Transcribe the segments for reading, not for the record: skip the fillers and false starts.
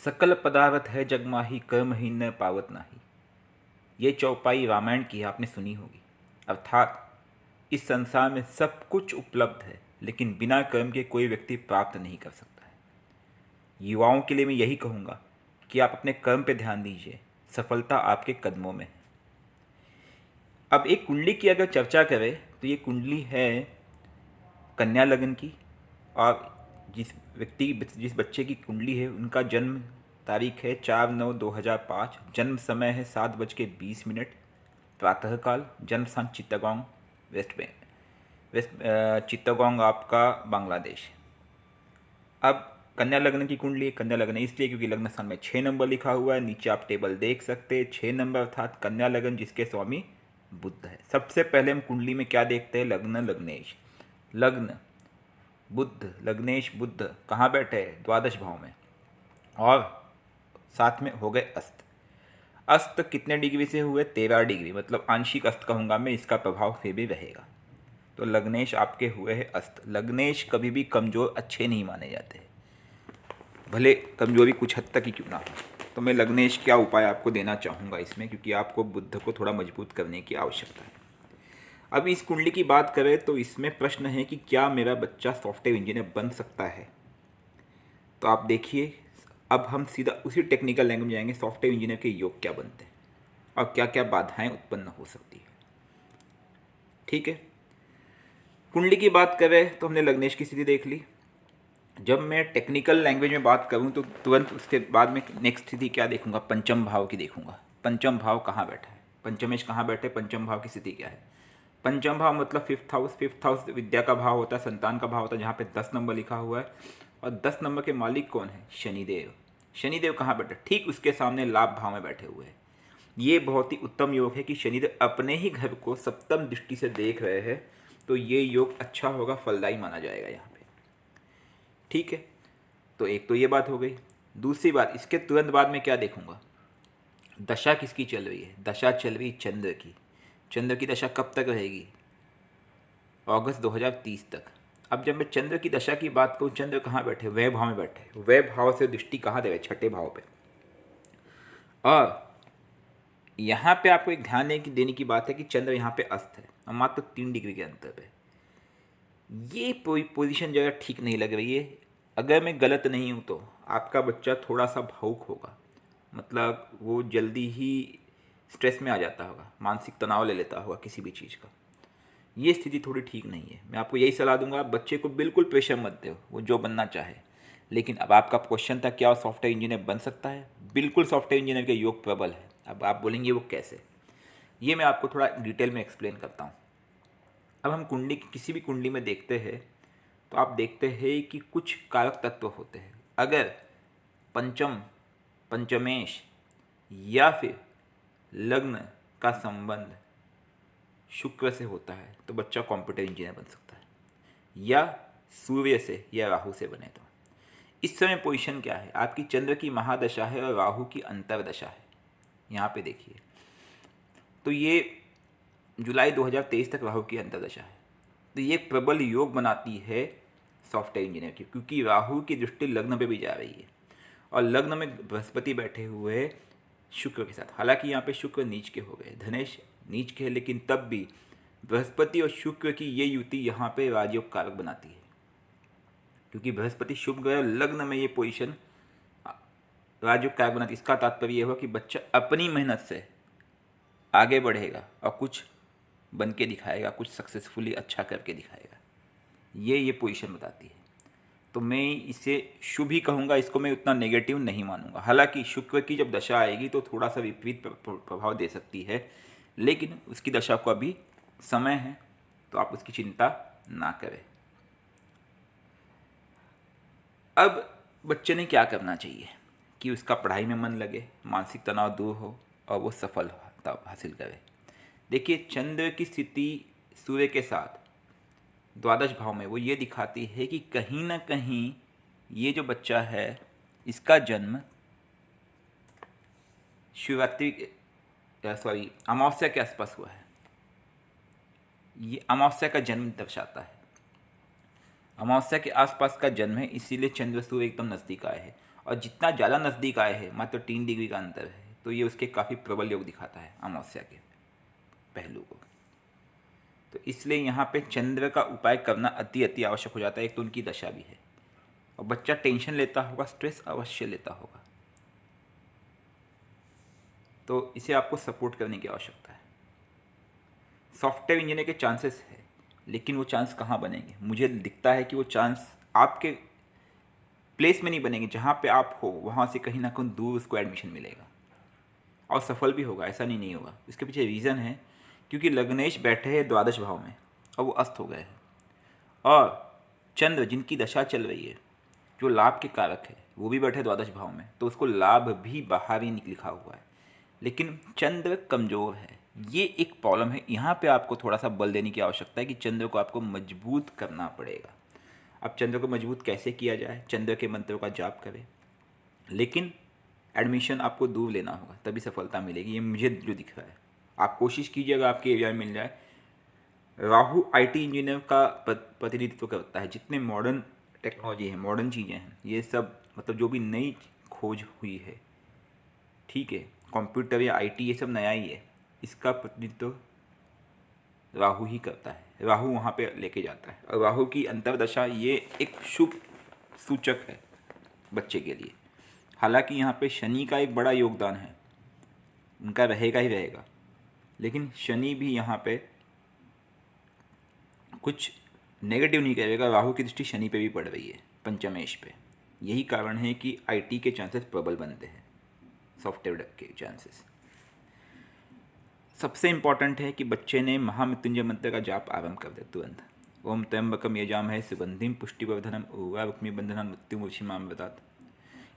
सकल पदार्थ है जग माही कर्म ही न पावत नाही। ये चौपाई रामायण की आपने सुनी होगी। अर्थात इस संसार में सब कुछ उपलब्ध है, लेकिन बिना कर्म के कोई व्यक्ति प्राप्त नहीं कर सकता है। युवाओं के लिए मैं यही कहूँगा कि आप अपने कर्म पे ध्यान दीजिए, सफलता आपके कदमों में है। अब एक कुंडली की अगर चर्चा करें तो ये कुंडली है कन्या लगन की, और जिस बच्चे की कुंडली है उनका जन्म तारीख है 4/9/2005, जन्म समय है 7:20, प्रातःकाल, जन्म स्थान चित्तगोंग, चित्तगोंग आपका बांग्लादेश। अब कन्या लग्न की कुंडली, कन्या लग्न इसलिए क्योंकि लग्न स्थान में 6 नंबर लिखा हुआ है। नीचे आप टेबल देख सकते हैं, 6 नंबर अर्थात कन्या लग्न जिसके स्वामी बुध है। सबसे पहले हम कुंडली में क्या देखते हैं? लग्न लग्नेश। लग्न बुध, लग्नेश बुध कहाँ बैठे हैं? द्वादश भाव में, और साथ में हो गए अस्त। अस्त कितने डिग्री से हुए? 13 डिग्री, मतलब आंशिक अस्त कहूँगा मैं, इसका प्रभाव फिर भी रहेगा। तो लग्नेश आपके हुए हैं अस्त। लग्नेश कभी भी कमज़ोर अच्छे नहीं माने जाते, भले कमजोरी कुछ हद तक ही क्यों ना हो। तो मैं लग्नेश क्या उपाय आपको देना चाहूँगा इसमें, क्योंकि आपको बुध को थोड़ा मजबूत करने की आवश्यकता है। अब इस कुंडली की बात करें तो इसमें प्रश्न है कि क्या मेरा बच्चा सॉफ्टवेयर इंजीनियर बन सकता है। तो आप देखिए, अब हम सीधा उसी टेक्निकल लैंग्वेज में जाएंगे, सॉफ्टवेयर इंजीनियर के योग क्या बनते हैं और क्या क्या बाधाएं उत्पन्न हो सकती है। ठीक है, कुंडली की बात करें तो हमने लग्नेश की स्थिति देख ली। जब मैं टेक्निकल लैंग्वेज में बात करूं तो तुरंत उसके बाद में नेक्स्ट स्थिति क्या देखूंगा? पंचम भाव की देखूंगा। पंचम भाव कहाँ बैठा है? पंचमेश कहाँ बैठे? पंचम भाव की स्थिति क्या है? पंचम भाव मतलब फिफ्थ हाउस। फिफ्थ हाउस विद्या का भाव होता है, संतान का भाव होता है, जहाँ पे 10 नंबर लिखा हुआ है। और 10 नंबर के मालिक कौन है? शनिदेव। शनिदेव कहाँ बैठे? ठीक उसके सामने लाभ भाव में बैठे हुए हैं। ये बहुत ही उत्तम योग है कि शनिदेव अपने ही घर को सप्तम दृष्टि से देख रहे हैं, तो ये योग अच्छा होगा, फलदायी माना जाएगा यहाँ पे। ठीक है, तो एक तो ये बात हो गई। दूसरी बात, इसके तुरंत बाद में क्या देखूंगा? दशा किसकी चल रही है? दशा चल रही चंद्र की। चंद्र की दशा कब तक रहेगी? अगस्त 2030 तक। अब जब मैं चंद्र की दशा की बात करूँ, चंद्र कहाँ बैठे? वह भाव में बैठे। वह भाव से दृष्टि कहाँ दे रहे? छठे भाव पे। और यहाँ पे आपको एक ध्यान देने की बात है कि चंद्र यहाँ पे अस्त है और मात्र 3 डिग्री के अंतर पे। ये पोजीशन जगह ठीक नहीं लग रही है। अगर मैं गलत नहीं हूँ तो आपका बच्चा थोड़ा सा भावुक होगा, मतलब वो जल्दी ही स्ट्रेस में आ जाता होगा, मानसिक तनाव ले लेता होगा किसी भी चीज़ का। ये स्थिति थोड़ी ठीक नहीं है। मैं आपको यही सलाह दूंगा, आप बच्चे को बिल्कुल प्रेशर मत दो, वो जो बनना चाहे। लेकिन अब आपका क्वेश्चन था क्या सॉफ्टवेयर इंजीनियर बन सकता है? बिल्कुल सॉफ्टवेयर इंजीनियर के योग प्रबल है। अब आप बोलेंगे वो कैसे? ये मैं आपको थोड़ा डिटेल में एक्सप्लेन करता हूँ। अब हम कुंडली, किसी भी कुंडली में देखते हैं तो आप देखते हैं कि कुछ कारक तत्व होते हैं। अगर पंचम, पंचमेश या फिर लग्न का संबंध शुक्र से होता है तो बच्चा कंप्यूटर इंजीनियर बन सकता है, या सूर्य से या राहु से बने तो। इस समय पोजीशन क्या है? आपकी चंद्र की महादशा है और राहु की अंतरदशा है। यहाँ पे देखिए, तो ये जुलाई 2023 तक राहु की अंतरदशा है। तो ये प्रबल योग बनाती है सॉफ्टवेयर इंजीनियर की, क्योंकि राहु की दृष्टि लग्न पे भी जा रही है और लग्न में बृहस्पति बैठे हुए हैं शुक्र के साथ। हालांकि यहाँ पे शुक्र नीच के हो गए, धनेश नीच के है, लेकिन तब भी बृहस्पति और शुक्र की ये युति यहाँ पे राजयोग कारक बनाती है, क्योंकि बृहस्पति शुभ ग्रह लग्न में ये पोजीशन राजयोग कारक बनाती है। इसका तात्पर्य यह हुआ कि बच्चा अपनी मेहनत से आगे बढ़ेगा और कुछ बन के दिखाएगा, कुछ सक्सेसफुली अच्छा करके दिखाएगा। ये पोजीशन बताती है। तो मैं इसे शुभ ही कहूँगा, इसको मैं उतना नेगेटिव नहीं मानूंगा। हालांकि शुक्र की जब दशा आएगी तो थोड़ा सा विपरीत प्रभाव दे सकती है, लेकिन उसकी दशा को अभी समय है, तो आप उसकी चिंता ना करें। अब बच्चे ने क्या करना चाहिए कि उसका पढ़ाई में मन लगे, मानसिक तनाव दूर हो और वो सफलता हासिल करे। देखिए, चंद्र की स्थिति सूर्य के साथ द्वादश भाव में वो ये दिखाती है कि कहीं ना कहीं ये जो बच्चा है इसका जन्म शिवरात्रि, सॉरी, अमावस्या के आसपास हुआ है। ये अमावस्या का जन्म दर्शाता है। अमावस्या के आसपास का जन्म है, इसीलिए चंद्र सूर्य एकदम नज़दीक आए हैं। और जितना ज़्यादा नज़दीक आए हैं, मात्र 3 डिग्री का अंतर है, तो ये उसके काफ़ी प्रबल योग दिखाता है अमावस्या के पहलू को। तो इसलिए यहाँ पे चंद्र का उपाय करना अति अति आवश्यक हो जाता है। एक तो उनकी दशा भी है, और बच्चा टेंशन लेता होगा, स्ट्रेस अवश्य लेता होगा, तो इसे आपको सपोर्ट करने की आवश्यकता है। सॉफ्टवेयर इंजीनियर के चांसेस है, लेकिन वो चांस कहाँ बनेंगे? मुझे दिखता है कि वो चांस आपके प्लेस में नहीं बनेंगे। जहाँ पे आप हो वहाँ से कहीं ना कहीं दूर उसको एडमिशन मिलेगा, और सफल भी होगा, ऐसा नहीं होगा। इसके पीछे रीज़न है, क्योंकि लग्नेश बैठे हैं द्वादश भाव में और वो अस्त हो गए हैं, और चंद्र जिनकी दशा चल रही है, जो लाभ के कारक है, वो भी बैठे द्वादश भाव में, तो उसको लाभ भी बाहर ही लिखा हुआ है, लेकिन चंद्र कमज़ोर है। ये एक प्रॉब्लम है। यहाँ पे आपको थोड़ा सा बल देने की आवश्यकता है कि चंद्र को आपको मजबूत करना पड़ेगा। अब चंद्र को मजबूत कैसे किया जाए? चंद्र के मंत्रों का जाप करें, लेकिन एडमिशन आपको दूर लेना होगा, तभी सफलता मिलेगी। ये मुझे जो दिख रहा है, आप कोशिश कीजिएगा आपके एरिया में मिल जाए। राहु आईटी इंजीनियर का प्रतिनिधित्व करता है। जितने मॉडर्न टेक्नोलॉजी है, मॉडर्न चीज़ें हैं, ये सब मतलब जो भी नई खोज हुई है, ठीक है, कंप्यूटर या आईटी, ये सब नया ही है, इसका प्रतिनिधित्व राहु ही करता है। राहु वहाँ पे लेके जाता है, और राहु की अंतर्दशा ये एक शुभ सूचक है बच्चे के लिए। हालांकि यहाँ पे शनि का एक बड़ा योगदान है, उनका रहेगा ही रहेगा, लेकिन शनि भी यहाँ पे कुछ नेगेटिव नहीं करेगा। राहु की दृष्टि शनि पे भी पड़ रही है, पंचमेश पे। यही कारण है कि आईटी के चांसेस प्रबल बनते हैं, सॉफ्टवेयर के चांसेस। सबसे इम्पॉर्टेंट है कि बच्चे ने महामृत्युंजय मंत्र का जाप आरंभ कर दे तुरंत। ओम त्र्यंबकम यजामहे सुगंधिम पुष्टिवर्धनम उर्वारुक्मी बंधनान् मृत्युमोक्षीमामृतात्।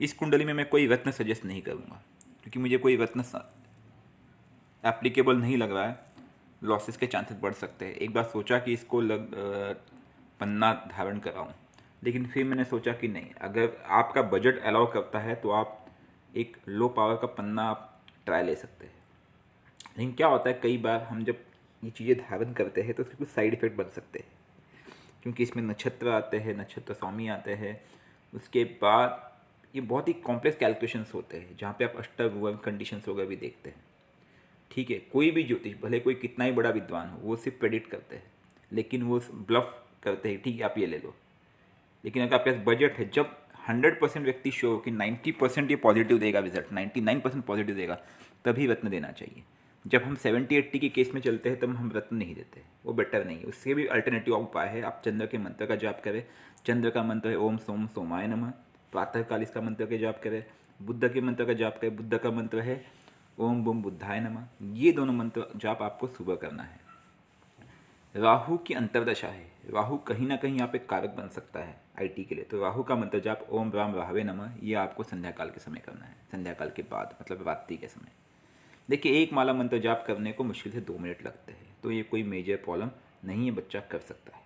इस कुंडली में मैं कोई रत्न सजेस्ट नहीं करूँगा, क्योंकि मुझे कोई रत्न एप्लीकेबल नहीं लग रहा है। लॉसेस के चांसेस बढ़ सकते हैं। एक बार सोचा कि इसको पन्ना धारण कराऊं, लेकिन फिर मैंने सोचा कि नहीं, अगर आपका बजट अलाउ करता है तो आप एक लो पावर का पन्ना आप ट्राई ले सकते हैं। लेकिन क्या होता है, कई बार हम जब ये चीज़ें धारण करते हैं तो उसके कुछ साइड इफ़ेक्ट बन सकते हैं, क्योंकि इसमें नक्षत्र आते हैं, नक्षत्र स्वामी आते हैं। उसके बाद ये बहुत ही कॉम्प्लेक्स कैलकुलेशंस होते हैं, जहाँ पे आप अष्टभुवन कंडीशंस वगैरह भी देखते हैं। ठीक है, कोई भी ज्योतिष, भले कोई कितना ही बड़ा विद्वान हो, वो सिर्फ प्रेडिक्ट करते हैं, लेकिन वो ब्लफ करते हैं। ठीक है, आप ये ले लो, लेकिन अगर आपके पास बजट है, जब 100% व्यक्ति शो हो कि 90% ये पॉजिटिव देगा रिजल्ट, 99% पॉजिटिव देगा, तभी रत्न देना चाहिए। जब हम 70-80 के केस में चलते हैं तब हम रत्न नहीं देते, वो बेटर नहीं है। उससे भी अल्टरनेटिव उपाय है, आप चंद्र के मंत्र का जाप करें। चंद्र का मंत्र है ओम सोम सोमाय नमः। प्रातःकाल इसका मंत्र का जाप करें। बुद्ध के मंत्र का जाप करें। बुद्ध का मंत्र है ओम बुम बुद्धाय नमः। ये दोनों मंत्र जाप आपको सुबह करना है। राहु की अंतर्दशा है, राहु कहीं ना कहीं यहाँ पे कारक बन सकता है आईटी के लिए, तो राहु का मंत्र जाप ओम राम राहवे नमः, ये आपको संध्या काल के समय करना है, संध्या काल के बाद, मतलब रात्रि के समय। देखिए, एक माला मंत्र जाप करने को मुश्किल से 2 मिनट लगते हैं, तो ये कोई मेजर प्रॉब्लम नहीं है, बच्चा कर सकता है।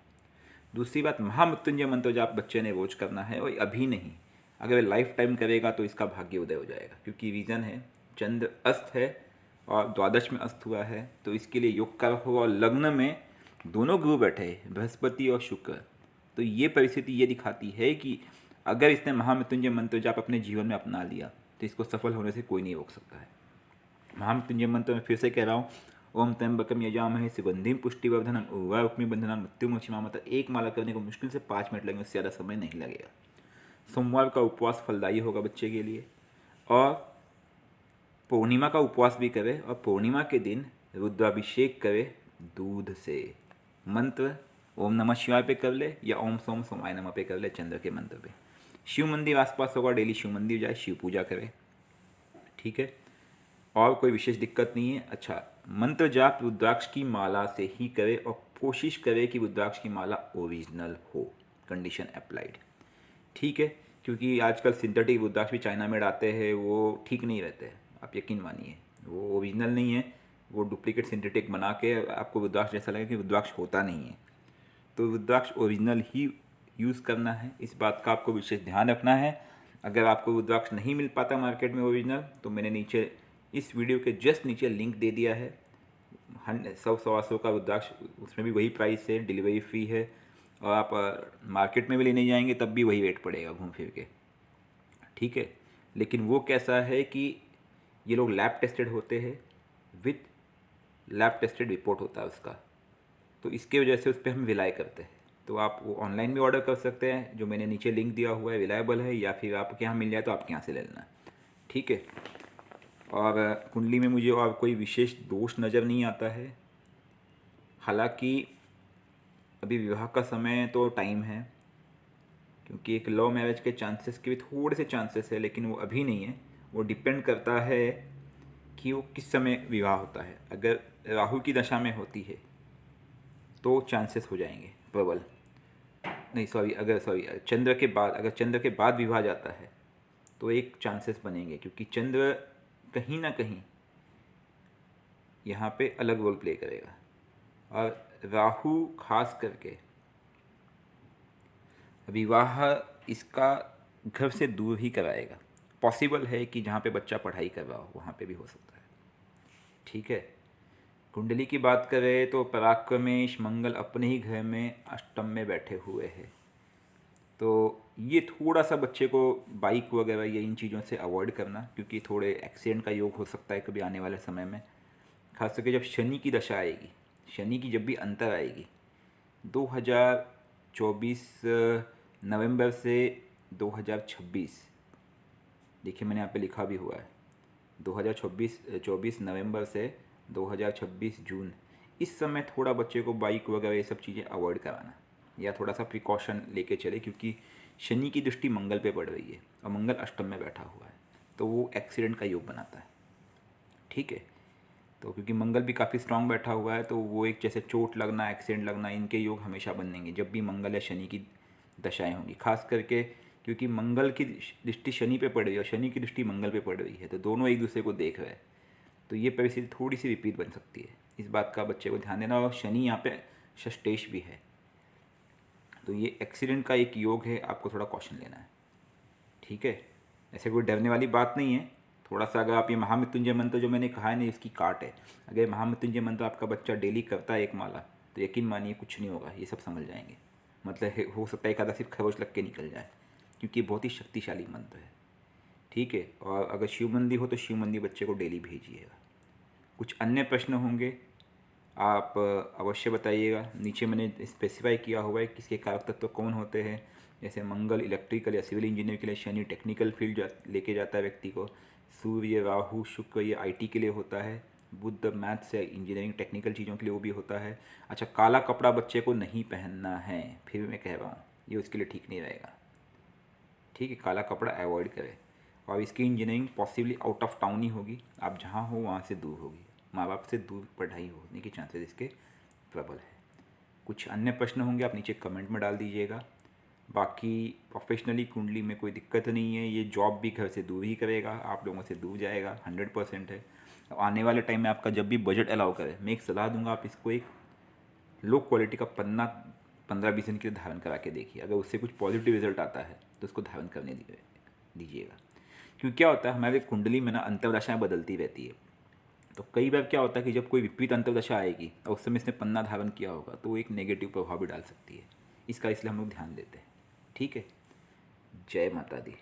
दूसरी बात, महामृत्युंजय मंत्र जाप बच्चे ने रोज करना है, और अभी नहीं, अगर लाइफ टाइम करेगा तो इसका भाग्य उदय हो जाएगा। क्योंकि रीज़न है, चंद्र अस्त है और द्वादश में अस्त हुआ है, तो इसके लिए योग कारक होगा, और लग्न में दोनों गुरु बैठे हैं, बृहस्पति और शुक्र। तो ये परिस्थिति ये दिखाती है कि अगर इसने महामृत्युंजय मंत्र जाप अपने जीवन में अपना लिया तो इसको सफल होने से कोई नहीं रोक सकता है। महामृत्युंजय मंत्र में फिर से कह रहा हूँ, ओम त्र्यंबकम यजामहे सुगंधिम पुष्टिवर्धनम उर्वारुक्मी बंधनान् मृत्युमोक्षीमामृतात्। एक माला करने को मुश्किल से 5 मिनट लगेंगे, उससे ज़्यादा समय नहीं लगेगा। सोमवार का उपवास फलदायी होगा बच्चे के लिए, और पूर्णिमा का उपवास भी करें, और पूर्णिमा के दिन रुद्राभिषेक करें दूध से। मंत्र ओम नमः शिवाय पे कर ले, या ओम सोम सोमाय नमः पे कर ले, चंद्र के मंत्र पे। शिव मंदिर आसपास होगा, डेली शिव मंदिर जाए, शिव पूजा करें, ठीक है, और कोई विशेष दिक्कत नहीं है। अच्छा, मंत्र जाप रुद्राक्ष की माला से ही करें, और कोशिश करें कि रुद्राक्ष की माला ओरिजिनल हो, कंडीशन अप्लाइड, ठीक है, क्योंकि आजकल सिंथेटिक रुद्राक्ष भी चाइना में आते हैं, वो ठीक नहीं रहते हैं, आप यकीन मानिए, वो ओरिजिनल नहीं है, वो डुप्लीकेट सिंथेटिक बना के आपको रुद्राक्ष जैसा लगेगा कि रुद्राक्ष होता नहीं है। तो रुद्राक्ष ओरिजिनल ही यूज़ करना है, इस बात का आपको विशेष ध्यान रखना है। अगर आपको रुद्राक्ष नहीं मिल पाता मार्केट में ओरिजिनल, तो मैंने नीचे इस वीडियो के जस्ट नीचे लिंक दे दिया है, 100-125 का रुद्राक्ष, उसमें भी वही प्राइस है, डिलीवरी फ्री है, और आप मार्केट में भी लेने जाएंगे तब भी वही रेट पड़ेगा घूम फिर के, ठीक है। लेकिन वो कैसा है कि ये लोग लैब टेस्टेड होते हैं, विथ लैब टेस्टेड रिपोर्ट होता है उसका, तो इसके वजह से उस पर हम विलाई करते हैं। तो आप वो ऑनलाइन भी ऑर्डर कर सकते हैं, जो मैंने नीचे लिंक दिया हुआ है, रिलायबल है, या फिर आपके यहाँ मिल जाए तो आपके यहाँ से ले लेना, ठीक है। और कुंडली में मुझे और कोई विशेष दोष नज़र नहीं आता है। हालांकि अभी विवाह का समय तो टाइम है, क्योंकि एक लव मैरिज के चांसेस के भी थोड़े से चांसेस है, लेकिन वो अभी नहीं है। वो डिपेंड करता है कि वो किस समय विवाह होता है। अगर राहु की दशा में होती है तो चांसेस हो जाएंगे प्रबल। नहीं सॉरी, अगर चंद्र के बाद विवाह जाता है तो एक चांसेस बनेंगे, क्योंकि चंद्र कहीं ना कहीं यहाँ पे अलग रोल प्ले करेगा। और राहु खास करके विवाह इसका घर से दूर ही कराएगा। पॉसिबल है कि जहाँ पे बच्चा पढ़ाई कर रहा हो वहाँ पे भी हो सकता है, ठीक है। कुंडली की बात करें तो पराक्रमेश मंगल अपने ही घर में अष्टम में बैठे हुए हैं, तो ये थोड़ा सा बच्चे को बाइक वगैरह या इन चीज़ों से अवॉइड करना, क्योंकि थोड़े एक्सीडेंट का योग हो सकता है कभी आने वाले समय में। खास करके जब शनि की दशा आएगी, शनि की जब भी अंतर आएगी 2024 नवंबर से 2026, देखिए मैंने यहाँ पे लिखा भी हुआ है 2024 नवंबर से 2026 जून, इस समय थोड़ा बच्चे को बाइक वगैरह ये सब चीज़ें अवॉइड कराना, या थोड़ा सा प्रिकॉशन लेके चले, क्योंकि शनि की दृष्टि मंगल पे पड़ रही है और मंगल अष्टम में बैठा हुआ है, तो वो एक्सीडेंट का योग बनाता है, ठीक है। तो क्योंकि मंगल भी काफ़ी स्ट्रांग बैठा हुआ है, तो वो एक जैसे चोट लगना, एक्सीडेंट लगना, इनके योग हमेशा बनेंगे जब भी मंगल या शनि की दशाएं होंगी। खास करके क्योंकि मंगल की दृष्टि शनि पे पड़ रही है और शनि की दृष्टि मंगल पे पड़ रही है, तो दोनों एक दूसरे को देख रहे हैं, तो ये परिस्थिति थोड़ी सी रिपीट बन सकती है। इस बात का बच्चे को ध्यान देना। और शनि यहाँ पे षष्टेश भी है, तो ये एक्सीडेंट का एक योग है, आपको थोड़ा कॉशन लेना है, ठीक है। ऐसे कोई डरने वाली बात नहीं है। थोड़ा सा अगर आप ये महामृत्युंजय मंत्र जो मैंने कहा है ना, इसकी काट है। अगर महामृत्युंजय मंत्र आपका बच्चा डेली करता है एक माला, तो यकीन मानिए कुछ नहीं होगा, ये सब समझ जाएंगे। मतलब हो सकता है एक आधा सिर्फ खरोच लग के निकल जाए, क्योंकि बहुत ही शक्तिशाली मंत्र है, ठीक है। और अगर शिव मंदिर हो तो शिव मंदिर बच्चे को डेली भेजिएगा। कुछ अन्य प्रश्न होंगे आप अवश्य बताइएगा। नीचे मैंने स्पेसिफाई किया हुआ है किसके कारक तत्व कौन होते हैं। जैसे मंगल इलेक्ट्रिकल या सिविल इंजीनियर के लिए, शनि टेक्निकल फील्ड लेके जाता है व्यक्ति को, सूर्य राहु शुक्र ये आईटी के लिए होता है, बुध मैथ्स या इंजीनियरिंग टेक्निकल चीज़ों के लिए वो भी होता है। अच्छा, काला कपड़ा बच्चे को नहीं पहनना है, फिर मैं कह रहा हूँ ये उसके लिए ठीक नहीं रहेगा, ठीक है। काला कपड़ा अवॉइड करें। और इसकी engineering possibly out of town ही होगी, आप जहाँ हो वहाँ से दूर होगी, माँ बाप से दूर पढ़ाई होने के चांसेस इसके प्रबल है। कुछ अन्य प्रश्न होंगे आप नीचे कमेंट में डाल दीजिएगा। बाकी प्रोफेशनली कुंडली में कोई दिक्कत नहीं है, ये जॉब भी घर से दूर ही करेगा, आप लोगों से दूर जाएगा, 100% है। आने वाले टाइम में आपका जब भी बजट अलाउ करे, मैं एक सलाह दूंगा, आप इसको एक लो क्वालिटी का पन्ना 15-20 दिन के लिए धारण करा के देखिए। अगर उससे कुछ पॉजिटिव रिजल्ट आता है तो उसको धारण करने दीजिएगा। क्योंकि क्या होता है, हमारे कुंडली में ना अंतर्दशाएँ बदलती रहती है, तो कई बार क्या होता है कि जब कोई विपरीत अंतर्दशा आएगी और उस समय इसने पन्ना धारण किया होगा, तो वो एक नेगेटिव प्रभाव भी डाल सकती है। इसका इसलिए हम लोग ध्यान देते हैं, ठीक है। जय माता दी।